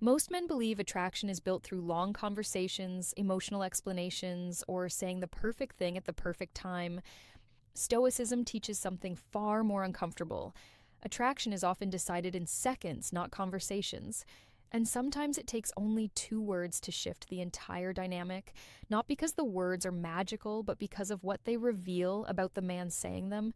Most men believe attraction is built through long conversations, emotional explanations, or saying the perfect thing at the perfect time. Stoicism teaches something far more uncomfortable. Attraction is often decided in seconds, not conversations. And sometimes it takes only 2 words to shift the entire dynamic, not because the words are magical, but because of what they reveal about the man saying them.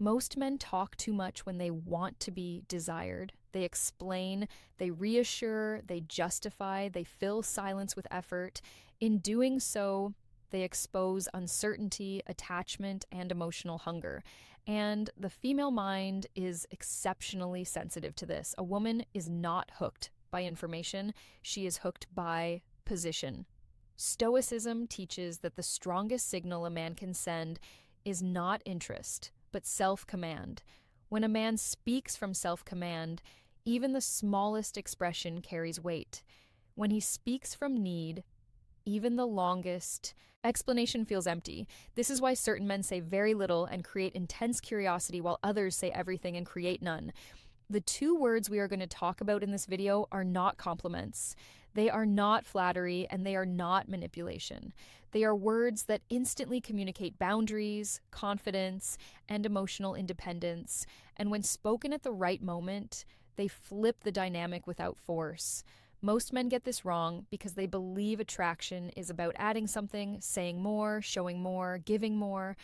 Most men talk too much when they want to be desired. They explain, they reassure, they justify, they fill silence with effort. In doing so, they expose uncertainty, attachment, and emotional hunger. And the female mind is exceptionally sensitive to this. A woman is not hooked by information, she is hooked by position. Stoicism teaches that the strongest signal a man can send is not interest, but self-command. When a man speaks from self-command, even the smallest expression carries weight. When he speaks from need, even the longest explanation feels empty. This is why certain men say very little and create intense curiosity, while others say everything and create none. The 2 words we are going to talk about in this video are not compliments. They are not flattery, and they are not manipulation. They are words that instantly communicate boundaries, confidence, and emotional independence. And when spoken at the right moment, they flip the dynamic without force. Most men get this wrong because they believe attraction is about adding something, saying more, showing more, giving more.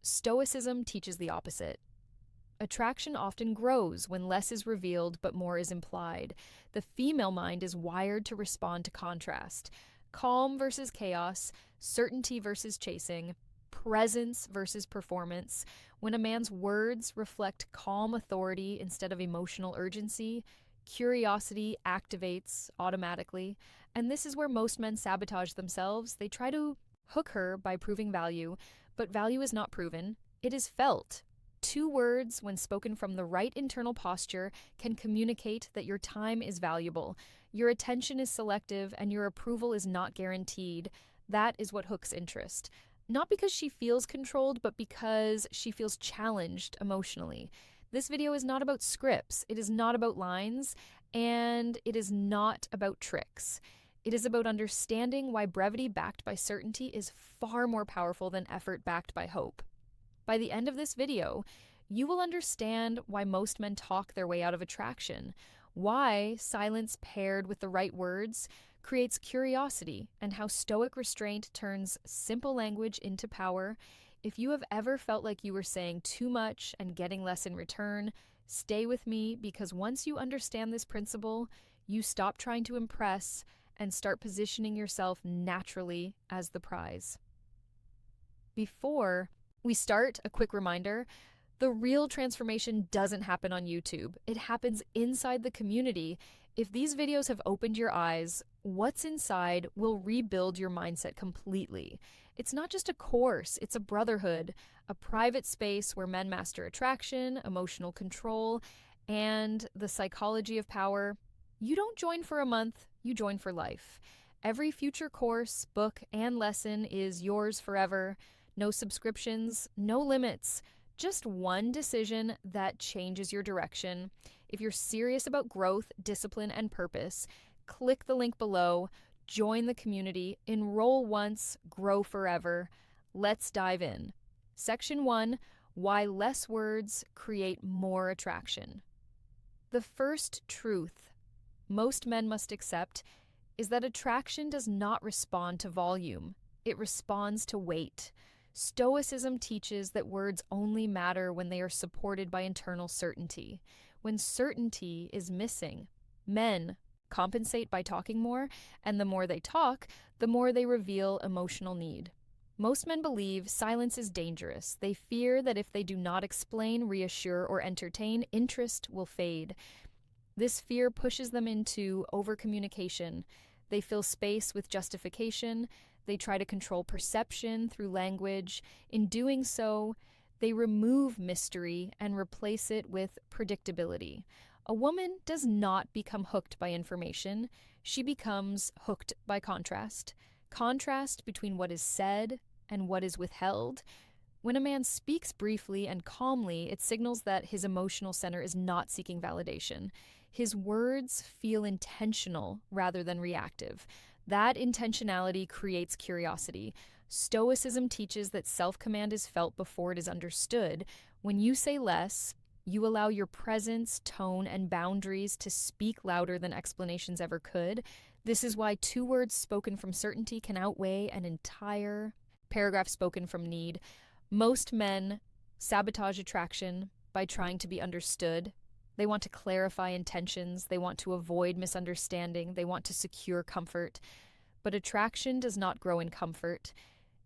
Stoicism teaches the opposite. Attraction often grows when less is revealed but more is implied. The female mind is wired to respond to contrast. Calm versus chaos, certainty versus chasing, presence versus performance. When a man's words reflect calm authority instead of emotional urgency, curiosity activates automatically. And this is where most men sabotage themselves. They try to hook her by proving value, but value is not proven, it is felt. 2 words, when spoken from the right internal posture, can communicate that your time is valuable, your attention is selective, and your approval is not guaranteed. That is what hooks interest. Not because she feels controlled, but because she feels challenged emotionally. This video is not about scripts, it is not about lines, and it is not about tricks. It is about understanding why brevity backed by certainty is far more powerful than effort backed by hope. By the end of this video, you will understand why most men talk their way out of attraction, why silence paired with the right words creates curiosity, and how stoic restraint turns simple language into power. If you have ever felt like you were saying too much and getting less in return, stay with me, because once you understand this principle, you stop trying to impress and start positioning yourself naturally as the prize. Before we start, a quick reminder: the real transformation doesn't happen on YouTube. It happens inside the community. If these videos have opened your eyes, what's inside will rebuild your mindset completely. It's not just a course, it's a brotherhood, a private space where men master attraction, emotional control, and the psychology of power. You don't join for a month, you join for life. Every future course, book, and lesson is yours forever. No subscriptions, no limits, just one decision that changes your direction. If you're serious about growth, discipline, and purpose, click the link below, join the community, enroll once, grow forever. Let's dive in. Section 1, why less words create more attraction. The first truth most men must accept is that attraction does not respond to volume, it responds to weight. Stoicism teaches that words only matter when they are supported by internal certainty. When certainty is missing, men compensate by talking more, and the more they talk, the more they reveal emotional need. Most men believe silence is dangerous. They fear that if they do not explain, reassure, or entertain, interest will fade. This fear pushes them into overcommunication. They fill space with justification. They try to control perception through language. In doing so, they remove mystery and replace it with predictability. A woman does not become hooked by information. She becomes hooked by contrast. Contrast between what is said and what is withheld. When a man speaks briefly and calmly, it signals that his emotional center is not seeking validation. His words feel intentional rather than reactive. That intentionality creates curiosity. Stoicism teaches that self-command is felt before it is understood. When you say less, you allow your presence, tone, and boundaries to speak louder than explanations ever could. This is why two words spoken from certainty can outweigh an entire paragraph spoken from need. Most men sabotage attraction by trying to be understood. They want to clarify intentions, they want to avoid misunderstanding, they want to secure comfort. But attraction does not grow in comfort.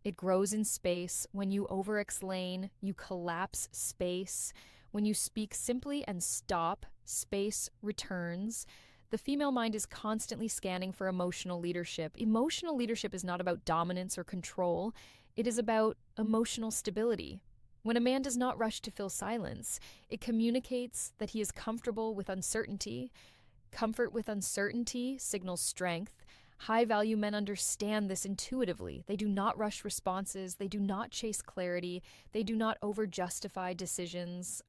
It grows in space. When you overexplain, you collapse space. When you speak simply and stop, space returns. The female mind is constantly scanning for emotional leadership. Emotional leadership is not about dominance or control. It is about emotional stability. When a man does not rush to fill silence, it communicates that he is comfortable with uncertainty. Comfort with uncertainty signals strength. High-value men understand this intuitively. They do not rush responses. They do not chase clarity. They do not over-justify decisions.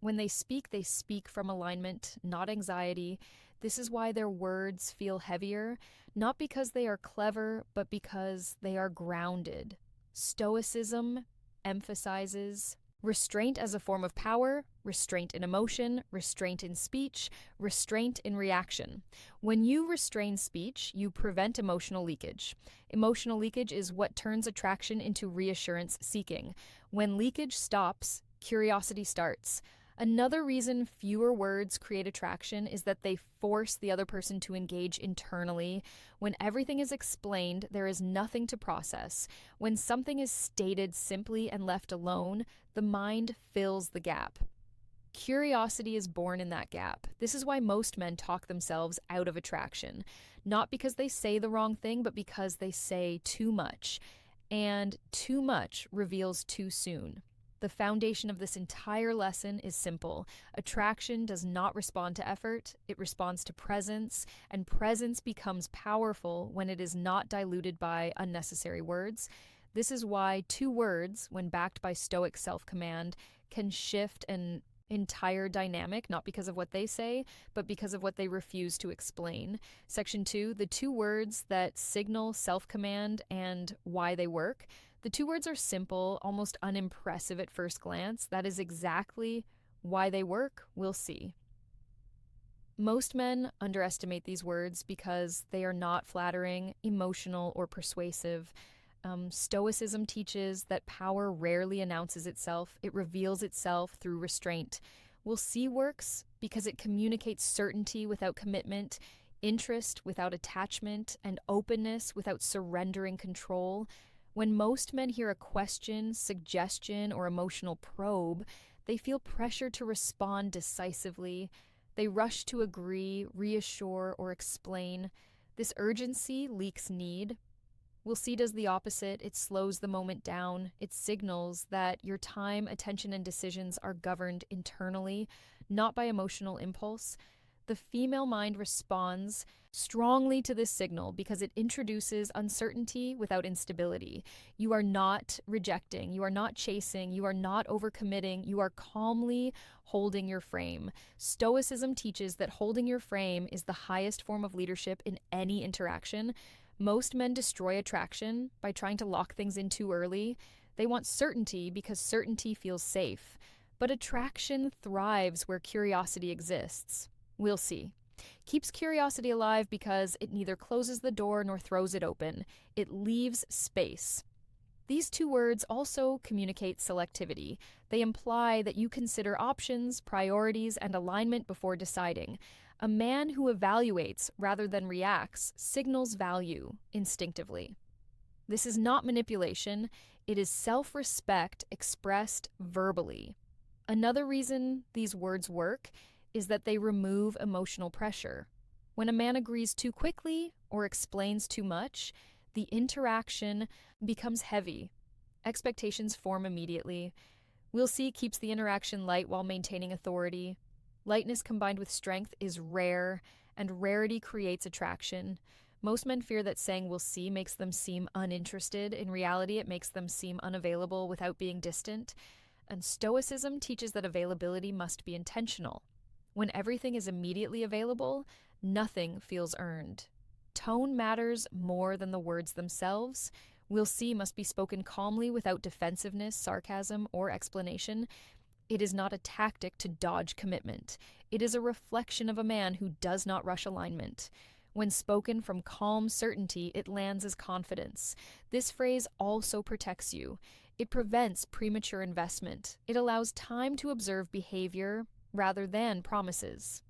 When they speak from alignment, not anxiety. This is why their words feel heavier, not because they are clever, but because they are grounded. Stoicism emphasizes restraint as a form of power, restraint in emotion, restraint in speech, restraint in reaction. When you restrain speech, you prevent emotional leakage. Emotional leakage is what turns attraction into reassurance seeking. When leakage stops, curiosity starts. Another reason fewer words create attraction is that they force the other person to engage internally. When everything is explained, there is nothing to process. When something is stated simply and left alone, the mind fills the gap. Curiosity is born in that gap. This is why most men talk themselves out of attraction. Not because they say the wrong thing, but because they say too much. And too much reveals too soon. The foundation of this entire lesson is simple. Attraction does not respond to effort, it responds to presence, and presence becomes powerful when it is not diluted by unnecessary words. This is why two words, when backed by Stoic self-command, can shift an entire dynamic, not because of what they say, but because of what they refuse to explain. Section 2, the two words that signal self-command and why they work. The two words are simple, almost unimpressive at first glance. That is exactly why they work. We'll see. Most men underestimate these words because they are not flattering, emotional, or persuasive. Stoicism teaches that power rarely announces itself. It reveals itself through restraint. We'll see works because it communicates certainty without commitment, interest without attachment, and openness without surrendering control. When most men hear a question, suggestion, or emotional probe, they feel pressure to respond decisively. They rush to agree, reassure, or explain. This urgency leaks need. We'll see does the opposite. It slows the moment down. It signals that your time, attention, and decisions are governed internally, not by emotional impulse. The female mind responds strongly to this signal because it introduces uncertainty without instability. You are not rejecting, you are not chasing, you are not overcommitting, you are calmly holding your frame. Stoicism teaches that holding your frame is the highest form of leadership in any interaction. Most men destroy attraction by trying to lock things in too early. They want certainty because certainty feels safe. But attraction thrives where curiosity exists. We'll see. Keeps curiosity alive because it neither closes the door nor throws it open. It leaves space. These two words also communicate selectivity. They imply that you consider options, priorities, and alignment before deciding. A man who evaluates rather than reacts signals value instinctively. This is not manipulation. It is self-respect expressed verbally. Another reason these words work is that they remove emotional pressure. When a man agrees too quickly or explains too much, the interaction becomes heavy. Expectations form immediately. We'll see keeps the interaction light while maintaining authority. Lightness combined with strength is rare, and rarity creates attraction. Most men fear that saying "we'll see" makes them seem uninterested. In reality, it makes them seem unavailable without being distant. And Stoicism teaches that availability must be intentional. When everything is immediately available, nothing feels earned. Tone matters more than the words themselves. Will see must be spoken calmly without defensiveness, sarcasm, or explanation. It is not a tactic to dodge commitment. It is a reflection of a man who does not rush alignment. When spoken from calm certainty, it lands as confidence. This phrase also protects you. It prevents premature investment. It allows time to observe behavior rather than promises.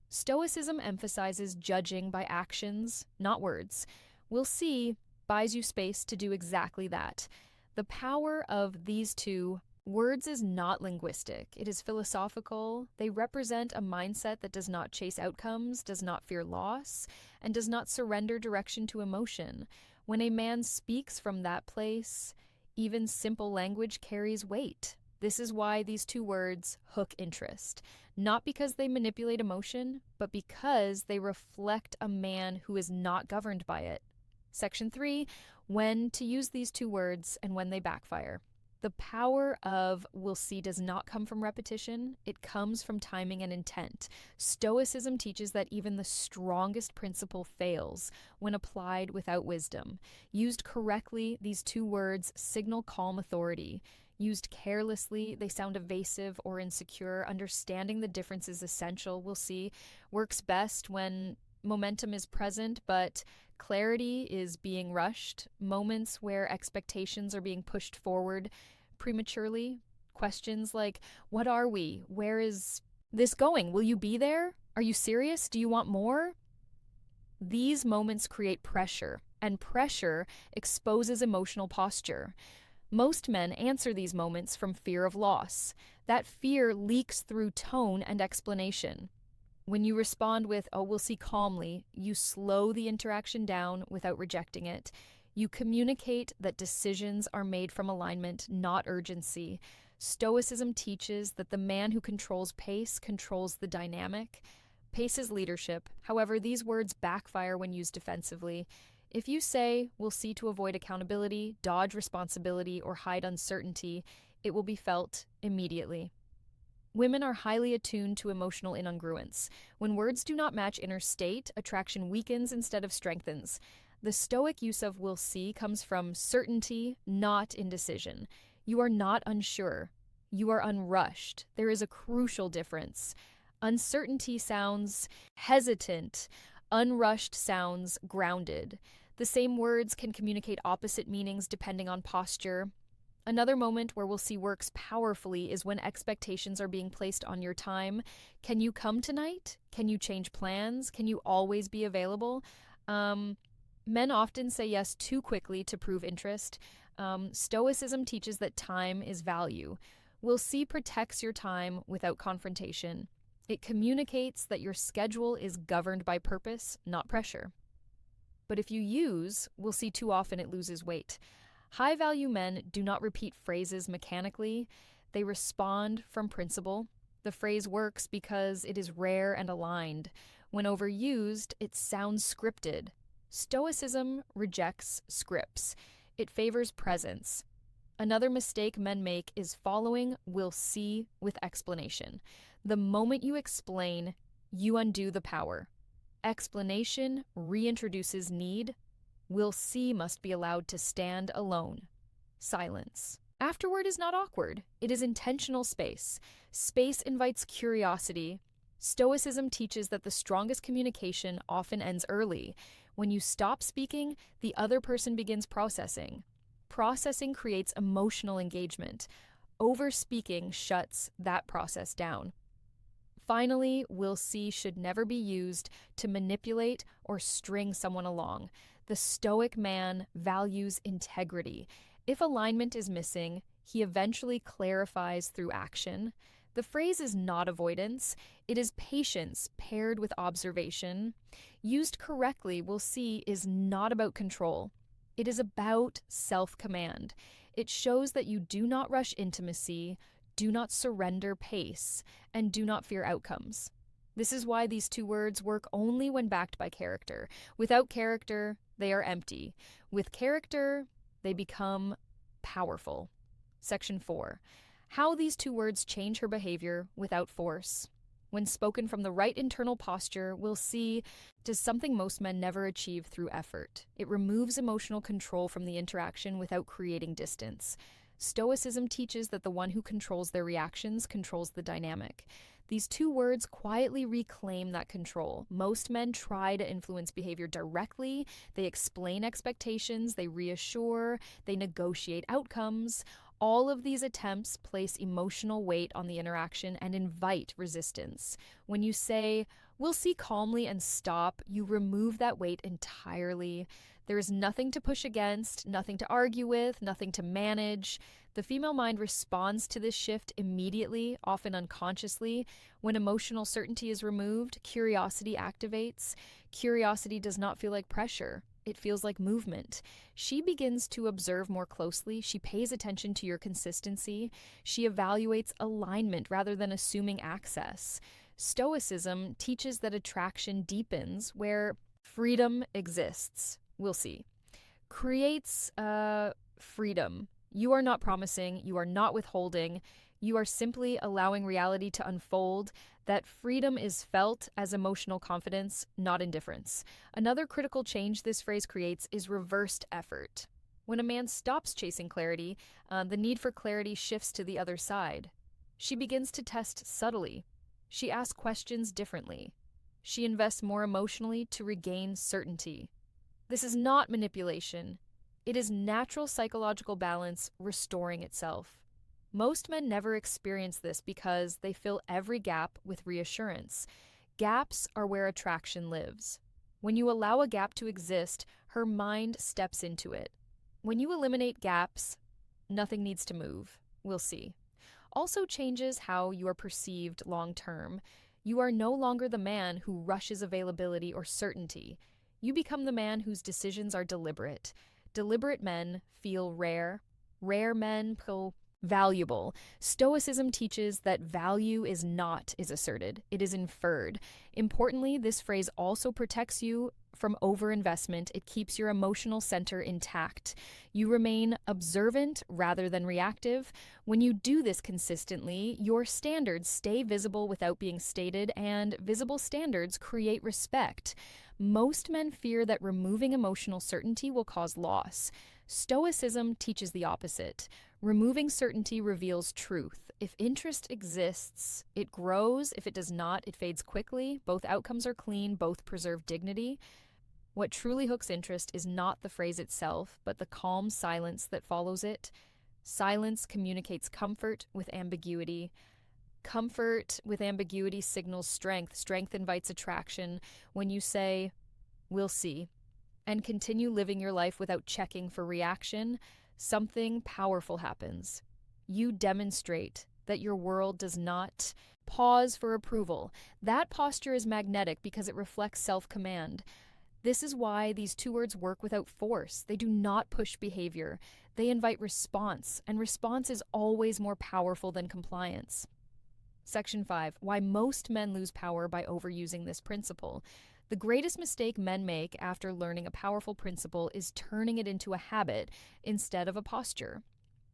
Stoicism emphasizes judging by actions, not words. We'll see buys you space to do exactly that. The power of these two words is not linguistic, it is philosophical. They represent a mindset that does not chase outcomes, does not fear loss, and does not surrender direction to emotion. When a man speaks from that place, even simple language carries weight. This is why these two words hook interest, not because they manipulate emotion, but because they reflect a man who is not governed by it. Section 3, when to use these two words and when they backfire. The power of will see does not come from repetition, it comes from timing and intent. Stoicism teaches that even the strongest principle fails when applied without wisdom. Used correctly, these two words signal calm authority. Used carelessly, they sound evasive or insecure. Understanding the difference is essential, we'll see. Works best when momentum is present, but clarity is being rushed. Moments where expectations are being pushed forward prematurely. Questions like, what are we? Where is this going? Will you be there? Are you serious? Do you want more? These moments create pressure, and pressure exposes emotional posture. Most men answer these moments from fear of loss. That fear leaks through tone and explanation. When you respond with, oh, we'll see calmly, you slow the interaction down without rejecting it. You communicate that decisions are made from alignment, not urgency. Stoicism teaches that the man who controls pace controls the dynamic. Pace is leadership. However, these words backfire when used defensively. If you say, we'll see to avoid accountability, dodge responsibility, or hide uncertainty, it will be felt immediately. Women are highly attuned to emotional incongruence. When words do not match inner state, attraction weakens instead of strengthens. The Stoic use of will see comes from certainty, not indecision. You are not unsure. You are unrushed. There is a crucial difference. Uncertainty sounds hesitant. Unrushed sounds grounded. The same words can communicate opposite meanings depending on posture. Another moment where we'll see works powerfully is when expectations are being placed on your time. Can you come tonight? Can you change plans? Can you always be available? Men often say yes too quickly to prove interest. Stoicism teaches that time is value. Will see protects your time without confrontation. It communicates that your schedule is governed by purpose, not pressure. But if you use will see too often, it loses weight. High-value men do not repeat phrases mechanically. They respond from principle. The phrase works because it is rare and aligned. When overused, it sounds scripted. Stoicism rejects scripts. It favors presence. Another mistake men make is following will see with explanation. The moment you explain, you undo the power. Explanation reintroduces need. Will see must be allowed to stand alone. Silence. Afterward is not awkward. It is intentional space. Space invites curiosity. Stoicism teaches that the strongest communication often ends early. When you stop speaking, the other person begins processing. Processing creates emotional engagement. Over-speaking shuts that process down. Finally, will see should never be used to manipulate or string someone along. The Stoic man values integrity. If alignment is missing, he eventually clarifies through action. The phrase is not avoidance. It is patience paired with observation. Used correctly, will see is not about control. It is about self-command. It shows that you do not rush intimacy, do not surrender pace, and do not fear outcomes. This is why these two words work only when backed by character. Without character, they are empty. With character, they become powerful. Section 4. How these two words change her behavior without force. When spoken from the right internal posture, we'll see does something most men never achieve through effort. It removes emotional control from the interaction without creating distance. Stoicism teaches that the one who controls their reactions controls the dynamic. These two words quietly reclaim that control. Most men try to influence behavior directly. They explain expectations, they reassure, they negotiate outcomes. All of these attempts place emotional weight on the interaction and invite resistance. When you say, "We'll see calmly," and stop, you remove that weight entirely. There is nothing to push against, nothing to argue with, nothing to manage. The female mind responds to this shift immediately, often unconsciously. When emotional certainty is removed, curiosity activates. Curiosity does not feel like pressure. It feels like movement. She begins to observe more closely. She pays attention to your consistency. She evaluates alignment rather than assuming access. Stoicism teaches that attraction deepens where freedom exists. We'll see. Creates freedom. You are not promising. You are not withholding. You are simply allowing reality to unfold. That freedom is felt as emotional confidence, not indifference. Another critical change this phrase creates is reversed effort. When a man stops chasing clarity, the need for clarity shifts to the other side. She begins to test subtly. She asks questions differently. She invests more emotionally to regain certainty. This is not manipulation. It is natural psychological balance restoring itself. Most men never experience this because they fill every gap with reassurance. Gaps are where attraction lives. When you allow a gap to exist, her mind steps into it. When you eliminate gaps, nothing needs to move. We'll see. Also changes how you are perceived long term. You are no longer the man who rushes availability or certainty. You become the man whose decisions are deliberate. Deliberate men feel rare. Rare men feel valuable. Stoicism teaches that value is asserted, it is inferred. Importantly, this phrase also protects you from overinvestment. It keeps your emotional center intact. You remain observant rather than reactive. When you do this consistently, your standards stay visible without being stated, and visible standards create respect. Most men fear that removing emotional certainty will cause loss. Stoicism teaches the opposite. Removing certainty reveals truth. If interest exists, it grows. If it does not, it fades quickly. Both outcomes are clean, both preserve dignity. What truly hooks interest is not the phrase itself, but the calm silence that follows it. Silence communicates comfort with ambiguity. Comfort with ambiguity signals strength. Strength invites attraction. When you say, "We'll see," and continue living your life without checking for reaction, something powerful happens. You demonstrate that your world does not pause for approval. That posture is magnetic because it reflects self-command. This is why these two words work without force. They do not push behavior. They invite response, and response is always more powerful than compliance. Section 5. Why most men lose power by overusing this principle. The greatest mistake men make after learning a powerful principle is turning it into a habit instead of a posture.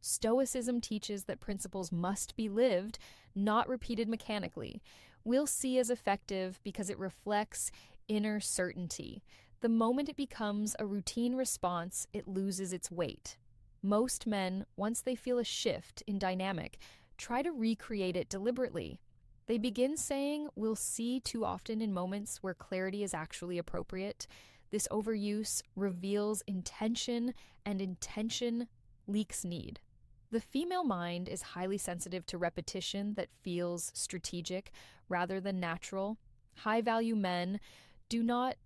Stoicism teaches that principles must be lived, not repeated mechanically. We'll see as effective because it reflects inner certainty. The moment it becomes a routine response, it loses its weight. Most men, once they feel a shift in dynamic, try to recreate it deliberately. They begin saying, "We'll see" too often in moments where clarity is actually appropriate. This overuse reveals intention, and intention leaks need. The female mind is highly sensitive to repetition that feels strategic rather than natural. High-value men do not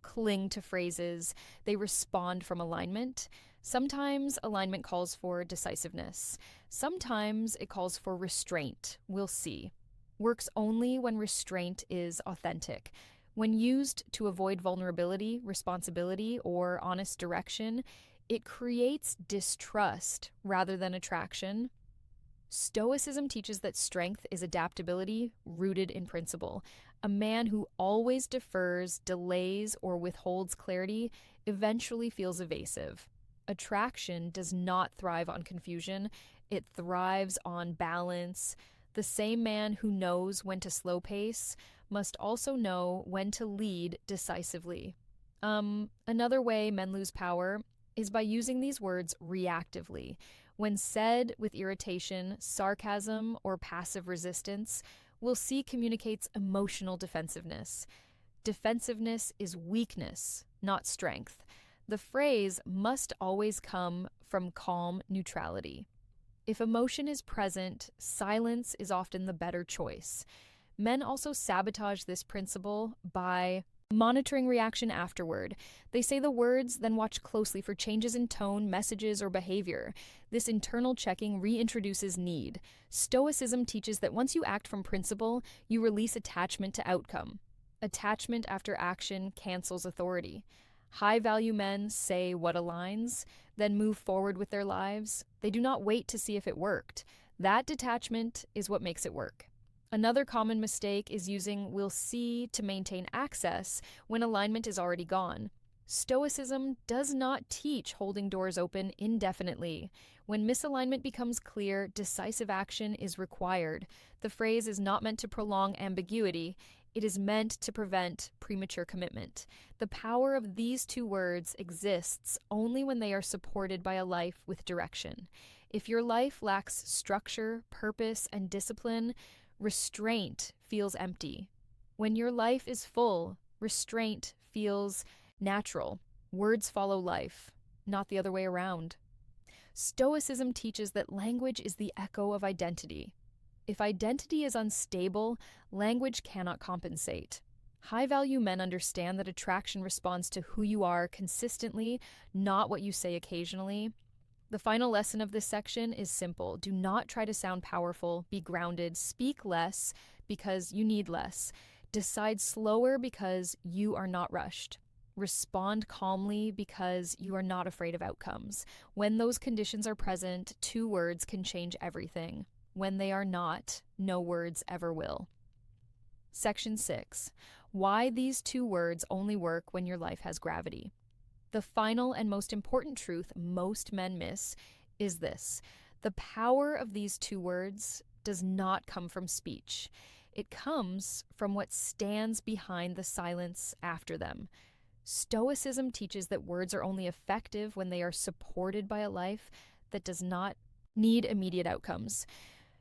cling to phrases, they respond from alignment. Sometimes alignment calls for decisiveness. Sometimes it calls for restraint. We'll see. Works only when restraint is authentic. When used to avoid vulnerability, responsibility, or honest direction, it creates distrust rather than attraction. Stoicism teaches that strength is adaptability rooted in principle. A man who always defers, delays, or withholds clarity eventually feels evasive. Attraction does not thrive on confusion. It thrives on balance. The same man who knows when to slow pace must also know when to lead decisively. Another way men lose power is by using these words reactively. When said with irritation, sarcasm, or passive resistance, we'll see communicates emotional defensiveness. Defensiveness is weakness, not strength. The phrase must always come from calm neutrality. If emotion is present, silence is often the better choice. Men also sabotage this principle by monitoring reaction afterward. They say the words, then watch closely for changes in tone, messages, or behavior. This internal checking reintroduces need. Stoicism teaches that once you act from principle, you release attachment to outcome. Attachment after action cancels authority. High-value men say what aligns, then move forward with their lives. They do not wait to see if it worked. That detachment is what makes it work. Another common mistake is using "we'll see" to maintain access when alignment is already gone. Stoicism does not teach holding doors open indefinitely. When misalignment becomes clear, decisive action is required. The phrase is not meant to prolong ambiguity. It is meant to prevent premature commitment. The power of these two words exists only when they are supported by a life with direction. If your life lacks structure, purpose, and discipline, restraint feels empty. When your life is full, restraint feels natural. Words follow life, not the other way around. Stoicism teaches that language is the echo of identity. If identity is unstable, language cannot compensate. High-value men understand that attraction responds to who you are consistently, not what you say occasionally. The final lesson of this section is simple. Do not try to sound powerful, be grounded, speak less because you need less. Decide slower because you are not rushed. Respond calmly because you are not afraid of outcomes. When those conditions are present, two words can change everything. When they are not, no words ever will. Section 6. Why these two words only work when your life has gravity. The final and most important truth most men miss is this: the power of these two words does not come from speech. It comes from what stands behind the silence after them. Stoicism teaches that words are only effective when they are supported by a life that does not need immediate outcomes.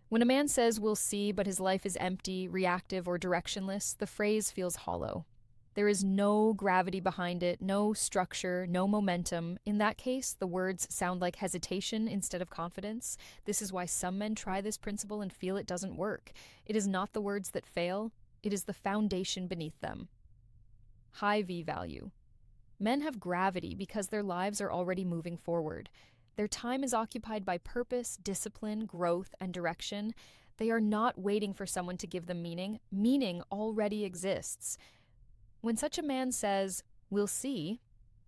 When a man says "we'll see," but his life is empty, reactive, or directionless, the phrase feels hollow. There is no gravity behind it, no structure, no momentum. In that case, the words sound like hesitation instead of confidence. This is why some men try this principle and feel it doesn't work. It is not the words that fail, it is the foundation beneath them. High V value. Men have gravity because their lives are already moving forward. Their time is occupied by purpose, discipline, growth, and direction. They are not waiting for someone to give them meaning. Meaning already exists. When such a man says, "we'll see,"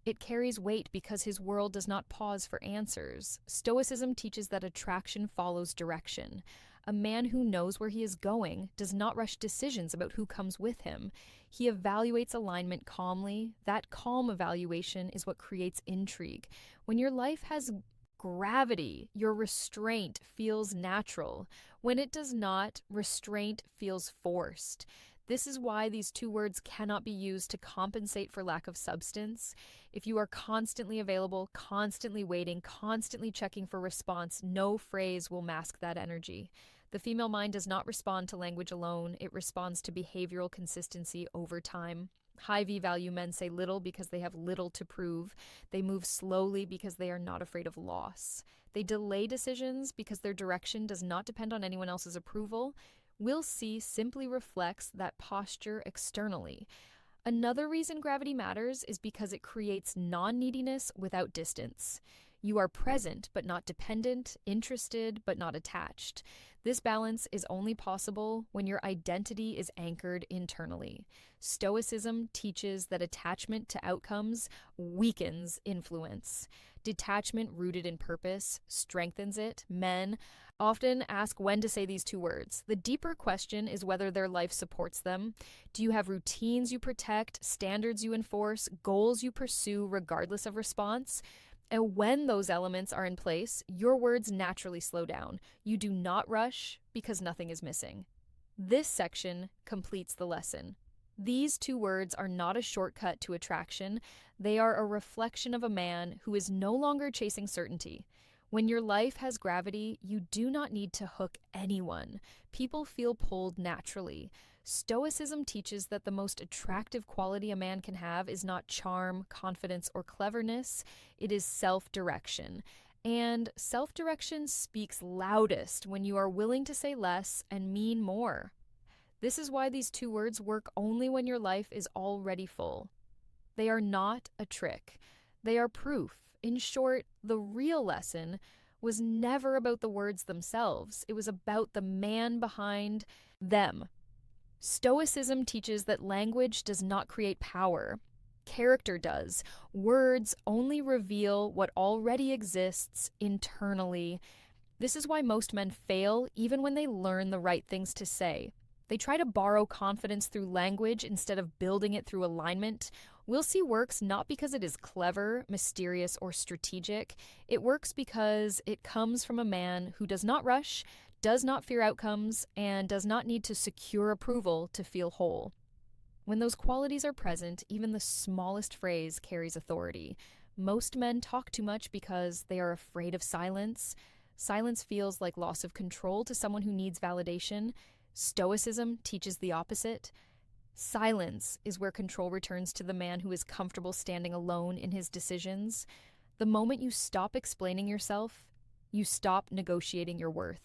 it carries weight because his world does not pause for answers. Stoicism teaches that attraction follows direction. A man who knows where he is going does not rush decisions about who comes with him. He evaluates alignment calmly. That calm evaluation is what creates intrigue. When your life has gravity, your restraint feels natural. When it does not, restraint feels forced. This is why these two words cannot be used to compensate for lack of substance. If you are constantly available, constantly waiting, constantly checking for response, no phrase will mask that energy. The female mind does not respond to language alone. It responds to behavioral consistency over time. High V value men say little because they have little to prove. They move slowly because they are not afraid of loss. They delay decisions because their direction does not depend on anyone else's approval. "We'll see" simply reflects that posture externally. Another reason gravity matters is because it creates non-neediness without distance. You are present but not dependent, interested but not attached. This balance is only possible when your identity is anchored internally. Stoicism teaches that attachment to outcomes weakens influence. Detachment rooted in purpose strengthens it. Men often ask when to say these two words. The deeper question is whether their life supports them. Do you have routines you protect, standards you enforce, goals you pursue regardless of response? And when those elements are in place, your words naturally slow down. You do not rush because nothing is missing. This section completes the lesson. These two words are not a shortcut to attraction. They are a reflection of a man who is no longer chasing certainty. When your life has gravity, you do not need to hook anyone. People feel pulled naturally. Stoicism teaches that the most attractive quality a man can have is not charm, confidence, or cleverness. It is self-direction. And self-direction speaks loudest when you are willing to say less and mean more. This is why these two words work only when your life is already full. They are not a trick. They are proof. In short, the real lesson was never about the words themselves. It was about the man behind them. Stoicism teaches that language does not create power. Character does. Words only reveal what already exists internally. This is why most men fail even when they learn the right things to say. They try to borrow confidence through language instead of building it through alignment. We'll see works not because it is clever, mysterious, or strategic. It works because it comes from a man who does not rush, does not fear outcomes, and does not need to secure approval to feel whole. When those qualities are present, even the smallest phrase carries authority. Most men talk too much because they are afraid of silence. Silence feels like loss of control to someone who needs validation. Stoicism teaches the opposite. Silence is where control returns to the man who is comfortable standing alone in his decisions. The moment you stop explaining yourself, you stop negotiating your worth.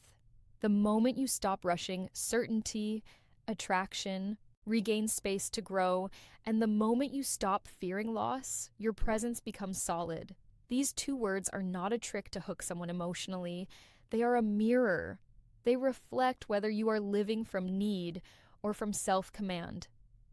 The moment you stop rushing, certainty, attraction, regains space to grow, and the moment you stop fearing loss, your presence becomes solid. These two words are not a trick to hook someone emotionally. They are a mirror. They reflect whether you are living from need or from self-command.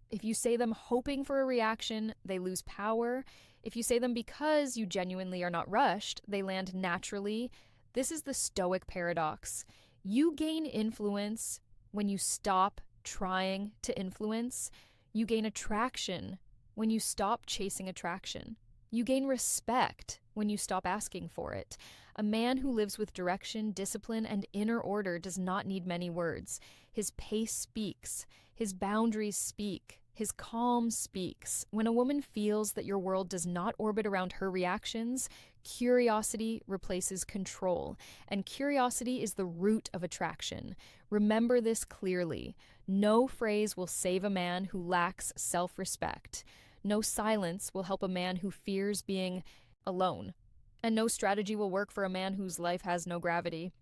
If you say them hoping for a reaction, they lose power. If you say them because you genuinely are not rushed, they land naturally. This is the Stoic paradox. You gain influence when you stop trying to influence. You gain attraction when you stop chasing attraction. You gain respect when you stop asking for it. A man who lives with direction, discipline, and inner order does not need many words. His pace speaks. His boundaries speak. His calm speaks. When a woman feels that your world does not orbit around her reactions, curiosity replaces control, and curiosity is the root of attraction. Remember this clearly. No phrase will save a man who lacks self-respect. No silence will help a man who fears being alone. And no strategy will work for a man whose life has no gravity.